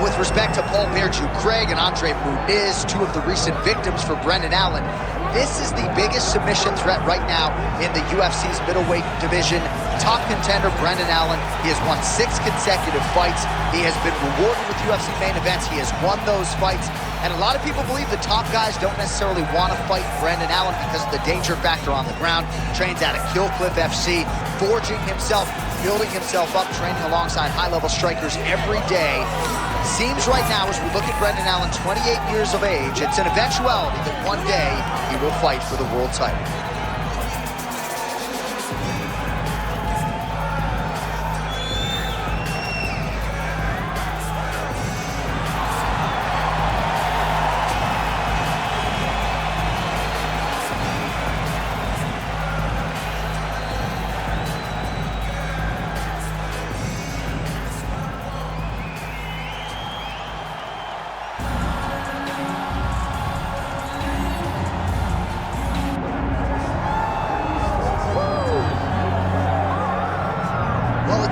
with respect to Paul Bearju Craig and Andre Muniz, two of the recent victims for Brendan Allen, this is the biggest submission threat right now in the UFC's middleweight division. Top contender Brendan Allen. He has won 6 consecutive fights. He has been rewarded with UFC main events. He has won those fights. And a lot of people believe the top guys don't necessarily want to fight Brendan Allen because of the danger factor on the ground. Trains out of Killcliff FC, forging himself, building himself up, training alongside high-level strikers every day. Seems right now, as we look at Brendan Allen, 28 years of age, it's an eventuality that one day he will fight for the world title.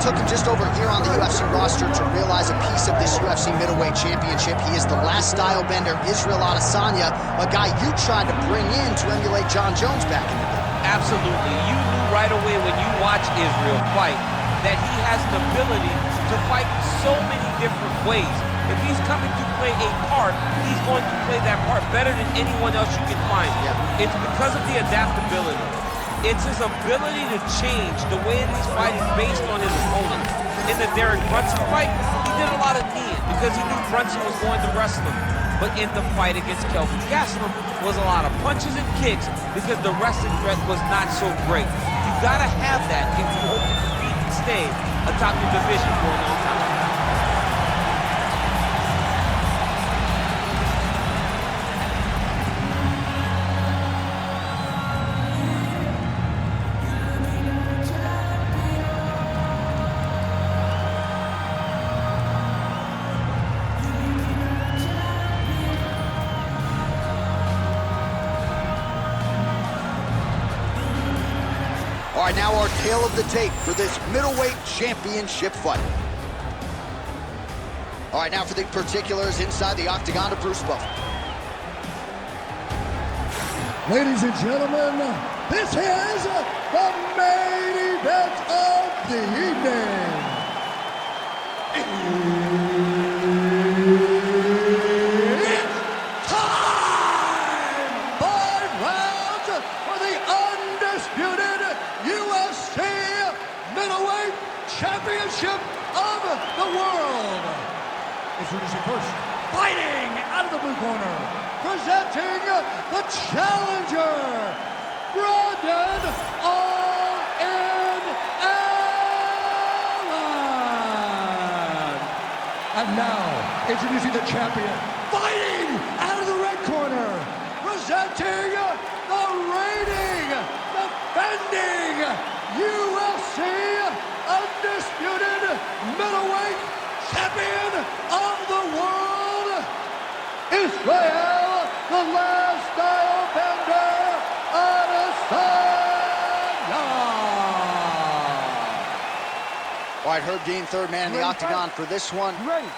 Took him just over a year on the UFC roster to realize a piece of this UFC middleweight championship. He is the last style bender, Israel Adesanya, a guy you tried to bring in to emulate John Jones back in the day. Absolutely. You knew right away when you watched Israel fight that he has the ability to fight so many different ways. If he's coming to play a part, he's going to play that part better than anyone else you can find. Yeah. It's because of the adaptability. It's his ability to change the way that he's fighting based on his opponent. In the Derek Brunson fight, he did a lot of kneeing because he knew Brunson was going to wrestle him. But in the fight against Kelvin Gastelum was a lot of punches and kicks because the wrestling threat was not so great. You gotta have that if you hope to compete and stay atop your division for a long time. All right, now our tale of the tape for this middleweight championship fight. All right, now for the particulars inside the octagon of Bruce Buffer. Ladies and gentlemen, this is the main event of the evening. It's time! 5 rounds for the undisputed UFC middleweight championship of the world. Introducing first, fighting out of the blue corner, presenting the challenger, Brendan All-In Allen. And now, introducing the champion, fighting out of the red corner, presenting the reigning, defending UFC undisputed middleweight champion of the world, Israel, the last style bender, Adesanya. All right, Herb Dean, third man in the octagon for this one. Ready?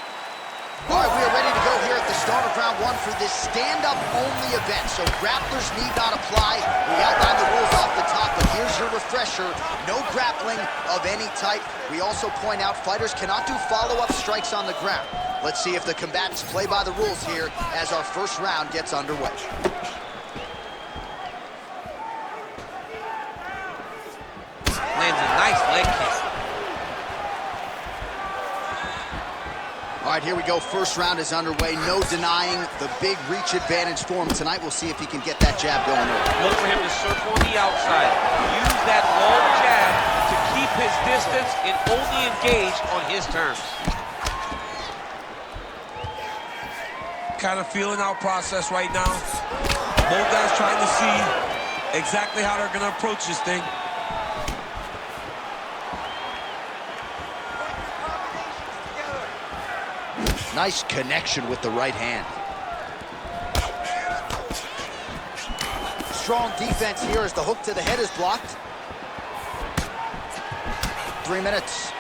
All right, we are ready to go here at the start of round 1 for this stand-up only event. So grapplers need not apply. We outlined the rules off the top, but here's your refresher. No grappling of any type. We also point out fighters cannot do follow-up strikes on the ground. Let's see if the combatants play by the rules here as our first round gets underway. Lands a nice leg kick. All right, here we go. First round is underway. No denying the big reach advantage for him tonight. We'll see if he can get that jab going early. Look for him to circle on the outside. Use that long jab to keep his distance and only engage on his terms. Kind of feeling out process right now. Both guys trying to see exactly how they're going to approach this thing. Nice connection with the right hand. Strong defense here as the hook to the head is blocked. 3 minutes.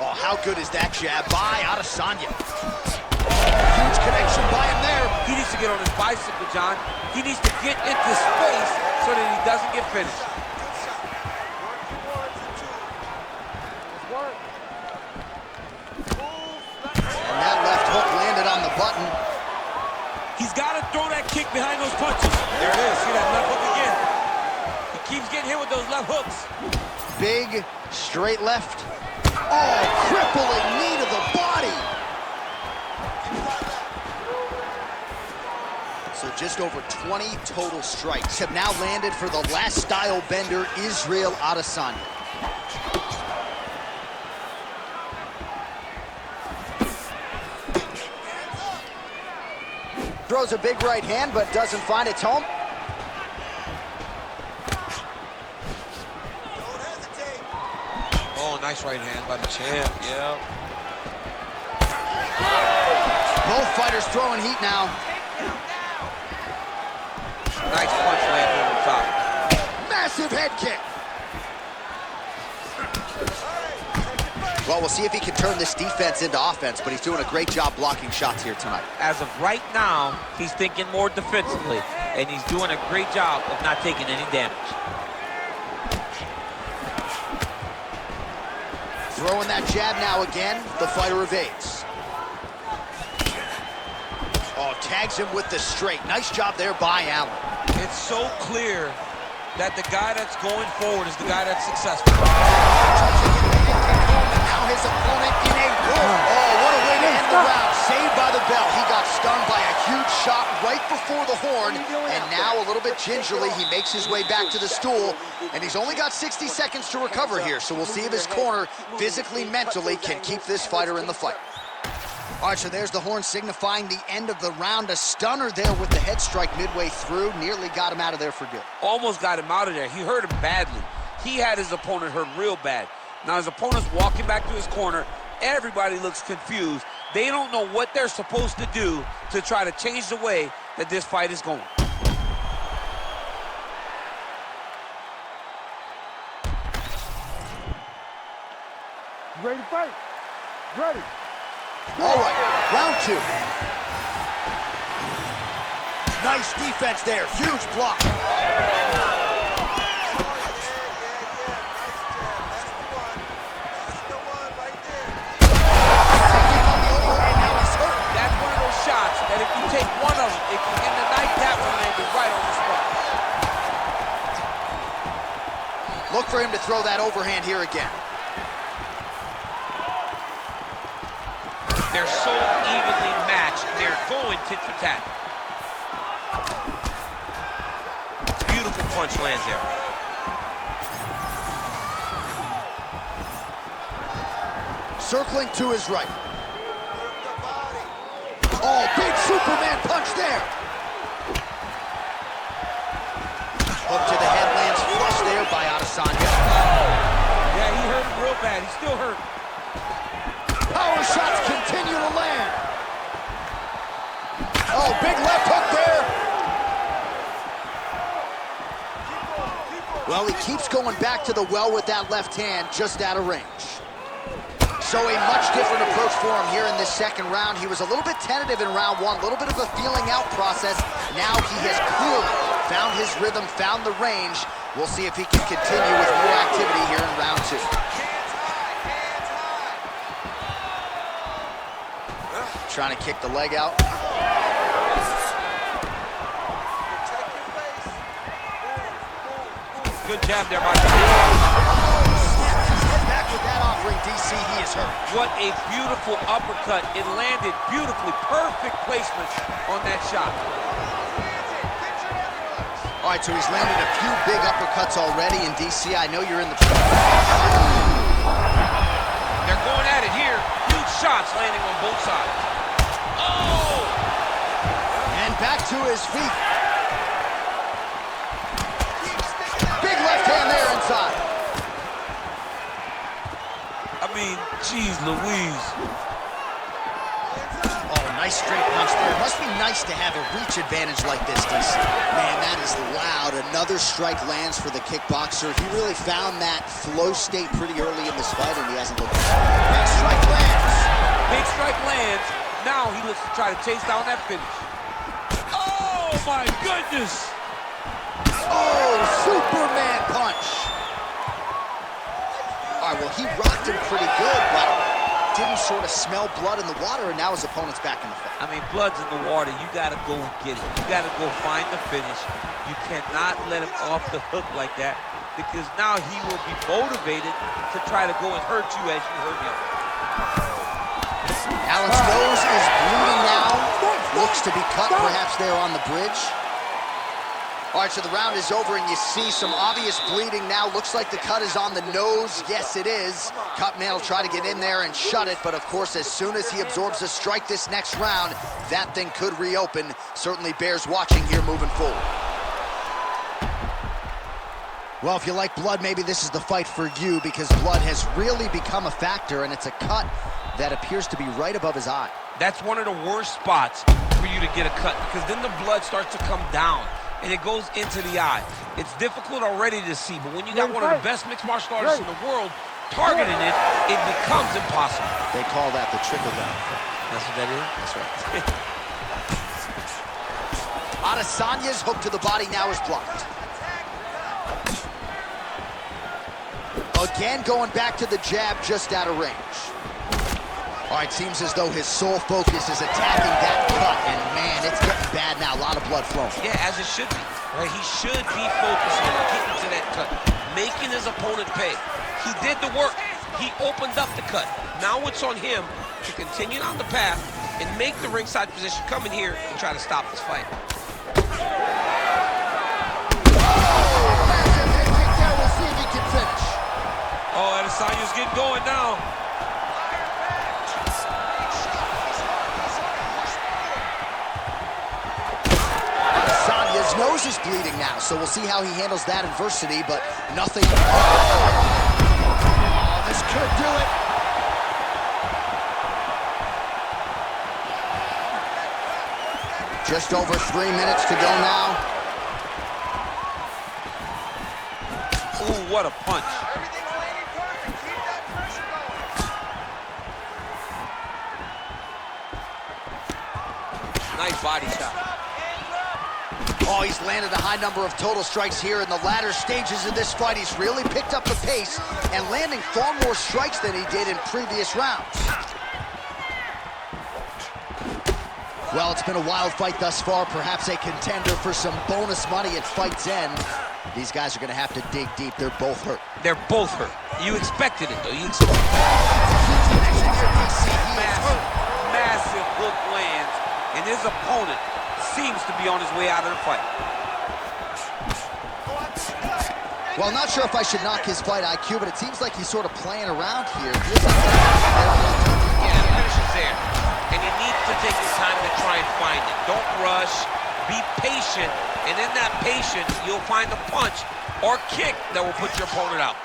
Oh, How good is that jab by Adesanya? Huge connection by him there. He needs to get on his bicycle, John. He needs to get into space so that he doesn't get finished. And that left hook landed on the button. He's got to throw that kick behind those punches. There it is. See that left hook again. He keeps getting hit with those left hooks. Big, straight left. Oh, crippling knee to the body. So just over 20 total strikes have now landed for the last style bender, Israel Adesanya. Throws a big right hand, but doesn't find its home. Oh, nice right hand by the champ. Yeah. Both fighters throwing heat now. Nice punch landed on the top. Massive head kick. Well, we'll see if he can turn this defense into offense, but he's doing a great job blocking shots here tonight. As of right now, he's thinking more defensively, and he's doing a great job of not taking any damage. Throwing that jab now again, the fighter evades. Oh, tags him with the straight. Nice job there by Allen. It's so clear that the guy that's going forward is the guy that's successful. Now his opponent in a room. Oh, what a way to end the round. Saved by the bell. He got stunned by a huge shot right before the horn. And now a little bit gingerly, he makes his way back to the stool. And he's only got 60 seconds to recover here. So we'll see if his corner, physically, mentally, can keep this fighter in the fight. All right, so there's the horn signifying the end of the round. A stunner there with the head strike midway through. Nearly got him out of there for good. Almost got him out of there. He hurt him badly. He had his opponent hurt real bad. Now his opponent's walking back to his corner. Everybody looks confused. They don't know what they're supposed to do to try to change the way that this fight is going. You ready to fight? Ready. All right, round two. Nice defense there, huge block. That's one of those shots that if you take one of them, it can end the night. That one landed right on the spot. Look for him to throw that overhand here again. They're so evenly matched. They're going tit for tat. Beautiful punch lands there. Circling to his right. Oh, big Superman punch there. Hook to the head lands flush there by Adesanya. Yeah, he hurt him real bad. He's still hurt. Power shots continue to land. Oh, big left hook there. Well, he keeps going back to the well with that left hand, just out of range. So a much different approach for him here in this second round. He was a little bit tentative in round one, a little bit of a feeling out process. Now he has clearly found his rhythm, found the range. We'll see if he can continue with more activity here in round two. Trying to kick the leg out. Good jab there by Back with that offering, DC, he is hurt. What a beautiful uppercut. It landed beautifully. Perfect placement on that shot. All right, so he's landed a few big uppercuts already, and DC, I know you're in the... They're going at it here. Huge shots landing on both sides. Oh! And back to his feet. Big left hand there inside. I mean, geez Louise. Oh, Nice straight punch there. Must be nice to have a reach advantage like this, DC. Man, that is loud. Another strike lands for the kickboxer. He really found that flow state pretty early in this fight, and he hasn't looked back. Big strike lands. Big strike lands. Now he looks to try to chase down that finish. Oh, my goodness. Oh, Superman punch. All right, well, he rocked him pretty good, but didn't sort of smell blood in the water, and now his opponent's back in the fight. I mean, blood's in the water. You got to go and get it. You got to go find the finish. You cannot let him off the hook like that, because now he will be motivated to try to go and hurt you as you hurt him. Allen's nose is bleeding now. Looks to be cut, perhaps there on the bridge. All right, so the round is over, and you see some obvious bleeding now. Looks like the cut is on the nose. Yes, it is. Cutman will try to get in there and shut it, but of course, as soon as he absorbs a strike this next round, that thing could reopen. Certainly bears watching here moving forward. Well, if you like blood, maybe this is the fight for you, because blood has really become a factor, and it's a cut that appears to be right above his eye. That's one of the worst spots for you to get a cut, because then the blood starts to come down and it goes into the eye. It's difficult already to see, but when you got one of the best mixed martial artists in the world targeting it, it becomes impossible. They call that the trickle down. That's what that is? That's right. Adesanya's hook to the body now is blocked. Again, going back to the jab, just out of range. All right, seems as though his sole focus is attacking that cut, and man, it's getting bad now. A lot of blood flowing. Yeah, as it should be. Right? He should be focusing on getting to that cut, making his opponent pay. He did the work. He opened up the cut. Now it's on him to continue on the path and make the ringside position, come in here and try to stop this fight. We'll see if he can finish. Oh, Adesanya's getting going now. His nose is bleeding now, so we'll see how he handles that adversity, but nothing. Oh, this could do it. Just over 3 minutes to go now. Ooh, what a punch. Nice body shot. Oh, he's landed a high number of total strikes here in the latter stages of this fight. He's really picked up the pace and landing far more strikes than he did in previous rounds. Well, it's been a wild fight thus far, perhaps a contender for some bonus money at fight's end. These guys are going to have to dig deep. They're both hurt. They're both hurt. You expected it, though. You expected massive hook lands, and his opponent seems to be on his way out of the fight. Well, not sure if I should knock his fight IQ, but it seems like he's sort of playing around here. Yeah, the finish is there. And he needs to take his time to try and find it. Don't rush. Be patient. And in that patience, you'll find a punch or kick that will put your opponent out.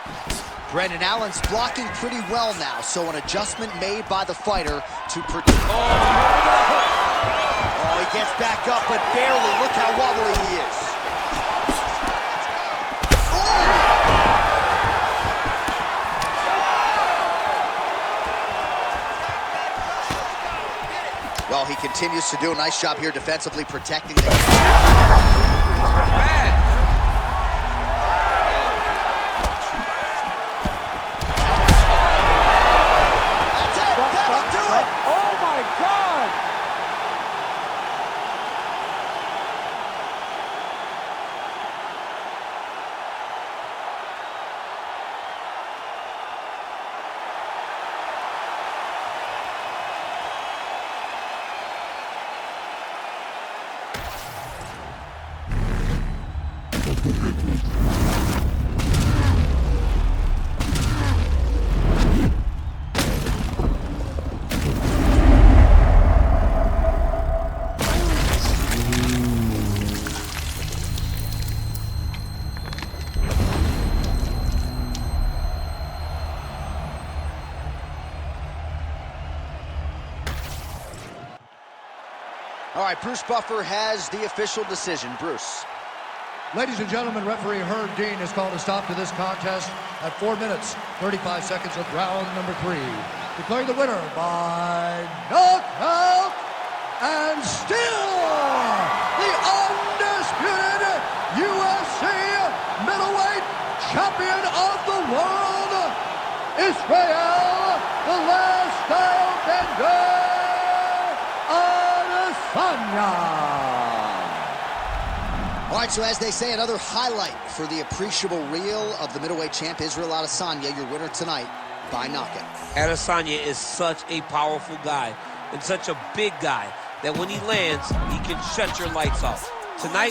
Brendan Allen's blocking pretty well now, so an adjustment made by the fighter to protect. Oh, he gets back up, but barely. Look how wobbly he is. Well, he continues to do a nice job here defensively protecting the... Bad. That's it! That'll do it! Oh my God! All right, Bruce Buffer has the official decision. Bruce. Ladies and gentlemen, referee Herb Dean has called a stop to this contest at 4 minutes, 35 seconds of round number 3. Declaring the winner by knockout and still the undisputed UFC middleweight champion of the world, Israel, the last style bender, Adesanya. All right, so as they say, another highlight for the appreciable reel of the middleweight champ, Israel Adesanya, your winner tonight by knockout. Adesanya is such a powerful guy and such a big guy that when he lands, he can shut your lights off. Tonight,